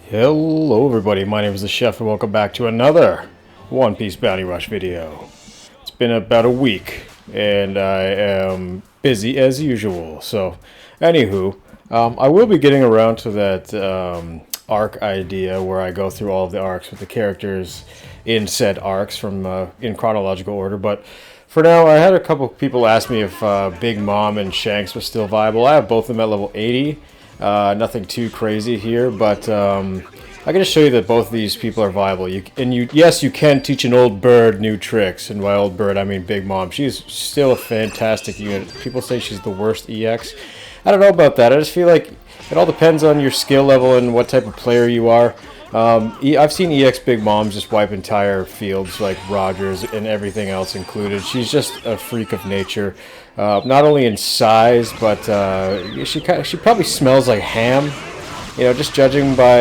Hello everybody, my name is the Chef and welcome back to another One Piece Bounty Rush video. It's been about a week and I am busy as usual. So, anywho, I will be getting around to that arc idea where I go through all of the arcs with the characters in said arcs from in chronological order. But for now, I had a couple people ask me if Big Mom and Shanks was still viable. I have both of them at level 80. Nothing too crazy here, but I'm going to show you that both of these people are viable. Yes, you can teach an old bird new tricks, and by old bird I mean Big Mom. She's still a fantastic unit. People say she's the worst EX. I don't know about that. I just feel like it all depends on your skill level and what type of player you are. I've seen EX Big Moms just wipe entire fields like Rogers and everything else included. She's just a freak of nature. Not only in size, but she probably smells like ham. You know, just judging by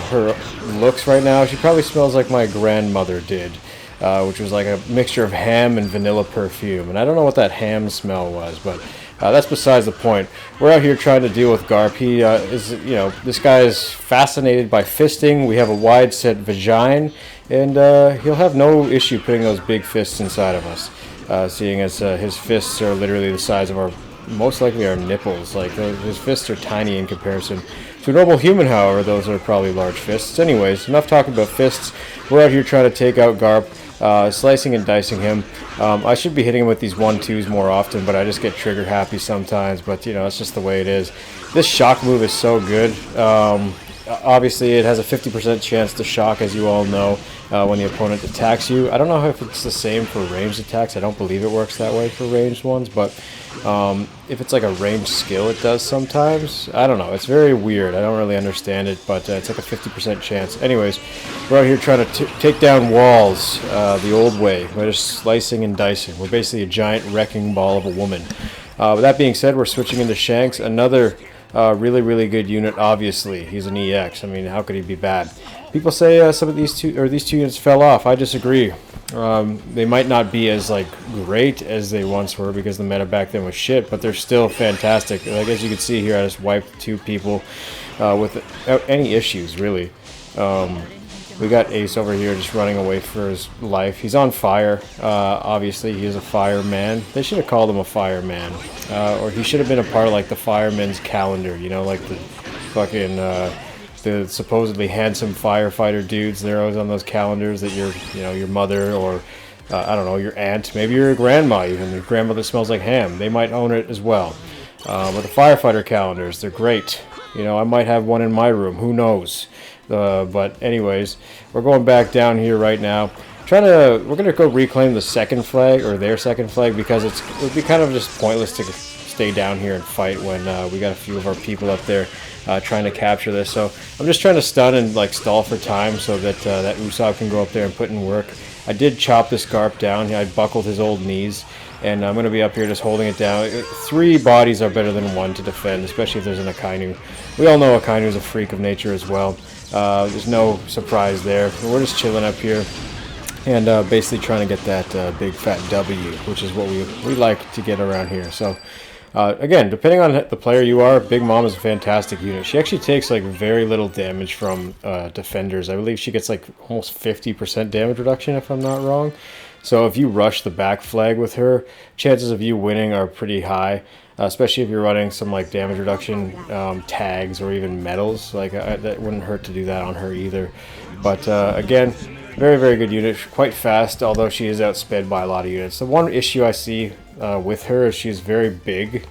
her looks right now, she probably smells like my grandmother did, which was like a mixture of ham and vanilla perfume. And I don't know what that ham smell was, but that's besides the point. We're out here trying to deal with Garp. He this guy is fascinated by fisting. We have a wide set vagina, and he'll have no issue putting those big fists inside of us. Seeing as his fists are literally the size of most likely our nipples. Like, his fists are tiny in comparison to a normal human, however, those are probably large fists. Anyways, enough talking about fists. We're out here trying to take out Garp, slicing and dicing him. I should be hitting him with these 1-2s more often, but I just get trigger happy sometimes, but, you know, it's just the way it is. This shock move is so good. Obviously, it has a 50% chance to shock, as you all know, when the opponent attacks you. I don't know if it's the same for ranged attacks. I don't believe it works that way for ranged ones, but if it's like a ranged skill, it does sometimes. I don't know. It's very weird. I don't really understand it, but it's like a 50% chance. Anyways, we're out here trying to take down walls the old way. We're just slicing and dicing. We're basically a giant wrecking ball of a woman. With that being said, we're switching into Shanks, another really good unit. Obviously, he's an EX. I mean, how could he be bad? People say some of these two units fell off. I disagree. They might not be as great as they once were because the meta back then was shit, but they're still fantastic. Like, as you can see here, I just wiped 2 people without any issues, really. We got Ace over here just running away for his life. He's on fire. Obviously, he is a fireman. They should have called him a fireman. Or he should have been a part of, like, the fireman's calendar, you know, like the fucking, the supposedly handsome firefighter dudes. They're always on those calendars that your mother or, I don't know, your aunt, maybe your grandma even. Your grandmother smells like ham. They might own it as well. But the firefighter calendars, they're great. You know, I might have one in my room. Who knows? But anyways, we're going back down here right now. We're gonna go reclaim the second flag, or their second flag, because it would be kind of just pointless to stay down here and fight when we got a few of our people up there trying to capture this. So I'm just trying to stun and stall for time so that that Usopp can go up there and put in work. I did chop this Garp down. I buckled his old knees. And I'm going to be up here just holding it down. 3 bodies are better than 1 to defend, especially if there's an Akainu. We all know Akainu is a freak of nature as well. There's no surprise there. We're just chilling up here and basically trying to get that big fat W, which is what we like to get around here. So, again, depending on the player you are, Big Mom is a fantastic unit. She actually takes very little damage from defenders. I believe she gets almost 50% damage reduction, if I'm not wrong. So if you rush the back flag with her, chances of you winning are pretty high, especially if you're running some damage reduction tags or even medals. That wouldn't hurt to do that on her either. But again, very good unit, quite fast, although she is outsped by a lot of units. The one issue I see with her is she's very big,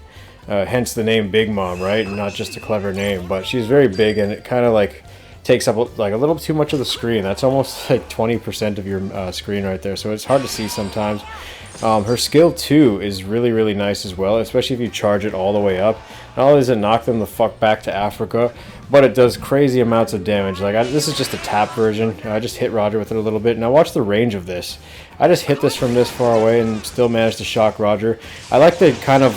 hence the name Big Mom, right? Not just a clever name, but she's very big, and it kind of takes up a little too much of the screen. That's almost 20% of your screen right there, so it's hard to see sometimes. Her skill 2 is really nice as well, especially if you charge it all the way up. Not only does it knock them the fuck back to Africa, but it does crazy amounts of damage. This is just a tap version. I just hit Roger with it a little bit. Now watch the range of this. I just hit this from this far away and still managed to shock Roger. I like to kind of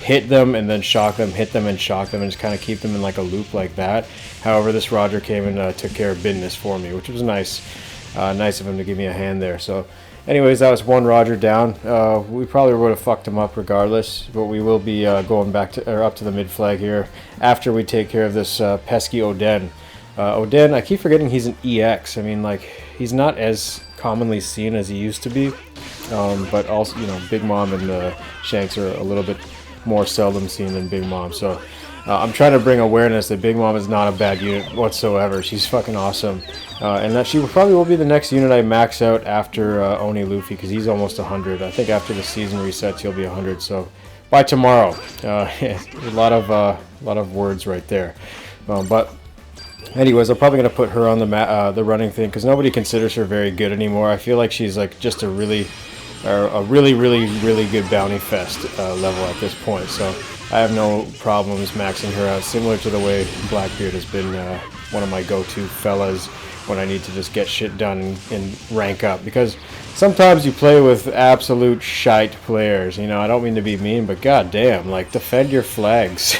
hit them and then shock them, hit them and shock them, and just kind of keep them in a loop like that. However, this Roger came and took care of business for me, which was nice. Nice of him to give me a hand there. So, anyways, that was 1 Roger down. We probably would have fucked him up regardless, but we will be going back to up to the mid flag here after we take care of this pesky Oden. Oden, I keep forgetting he's an EX. I mean, like, he's not as commonly seen as he used to be. But also, you know, Big Mom and Shanks are a little bit more seldom seen than Big Mom. So I'm trying to bring awareness that Big Mom is not a bad unit whatsoever. She's fucking awesome. And that she probably will be the next unit I max out after Oni Luffy, because he's almost 100. I think after the season resets, he'll be 100. So by tomorrow. A lot of words right there. But anyways, I'm probably going to put her on the running thing, because nobody considers her very good anymore. I feel like she's like just a really good bounty fest level at this point. So I have no problems maxing her out, similar to the way Blackbeard has been one of my go-to fellas when I need to just get shit done and rank up. Because sometimes you play with absolute shite players. You know, I don't mean to be mean, but goddamn, like, defend your flags.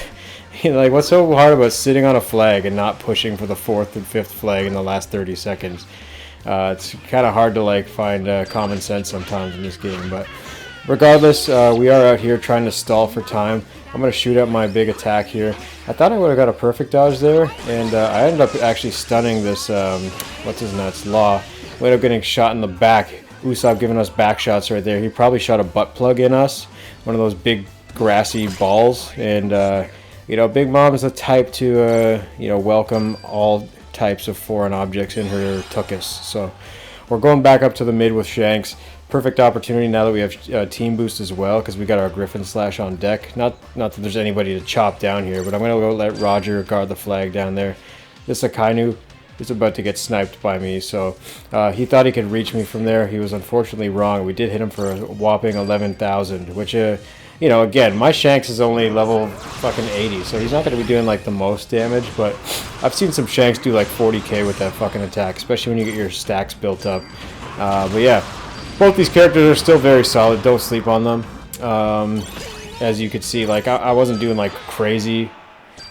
You know, like, what's so hard about sitting on a flag and not pushing for the 4th and 5th flag in the last 30 seconds? It's kind of hard to, like, find common sense sometimes in this game. But regardless, we are out here trying to stall for time. I'm going to shoot up my big attack here. I thought I would have got a perfect dodge there, and I ended up actually stunning this, what's his nuts, Law. We ended up getting shot in the back. Usopp giving us back shots right there. He probably shot a butt plug in us, one of those big grassy balls. And, you know, Big Mom is the type to, you know, welcome all types of foreign objects in her tuchus. So we're going back up to the mid with Shanks. Perfect opportunity now that we have team boost as well, because we got our Griffin Slash on deck. Not that there's anybody to chop down here, but I'm going to go let Roger guard the flag down there. This Akainu is about to get sniped by me, so he thought he could reach me from there. He was unfortunately wrong. We did hit him for a whopping 11,000, which, you know, again, my Shanks is only level fucking 80, so he's not going to be doing, like, the most damage, but I've seen some Shanks do, like, 40k with that fucking attack, especially when you get your stacks built up. But yeah, both these characters are still very solid. Don't sleep on them. As you could see, like, I wasn't doing, like, crazy,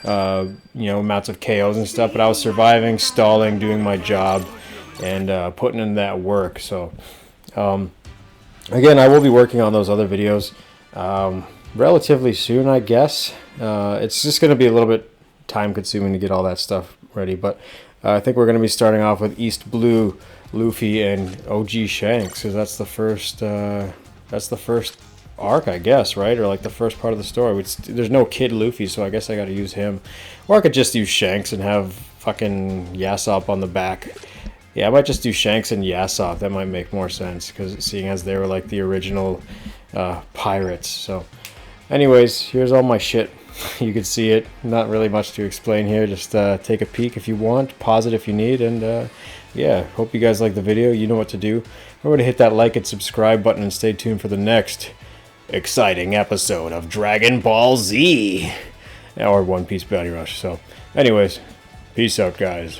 you know, amounts of KOs and stuff, but I was surviving, stalling, doing my job, and putting in that work. So, again, I will be working on those other videos relatively soon, I guess. It's just going to be a little bit time consuming to get all that stuff ready, but I think we're going to be starting off with East Blue, Luffy, and OG Shanks, because that's the first arc, I guess, right? Or like the first part of the story. There's no Kid Luffy, so I guess I got to use him, or I could just use Shanks and have fucking Yasop on the back. Yeah, I might just do Shanks and Yasop. That might make more sense, because seeing as they were like the original pirates. So anyways, here's all my shit. You can see it. Not really much to explain here. Just take a peek if you want, pause it if you need, and yeah, hope you guys like the video. You know what to do. Remember to hit that like and subscribe button, and stay tuned for the next exciting episode of Dragon Ball Z or One Piece Bounty Rush. So anyways, peace out, guys.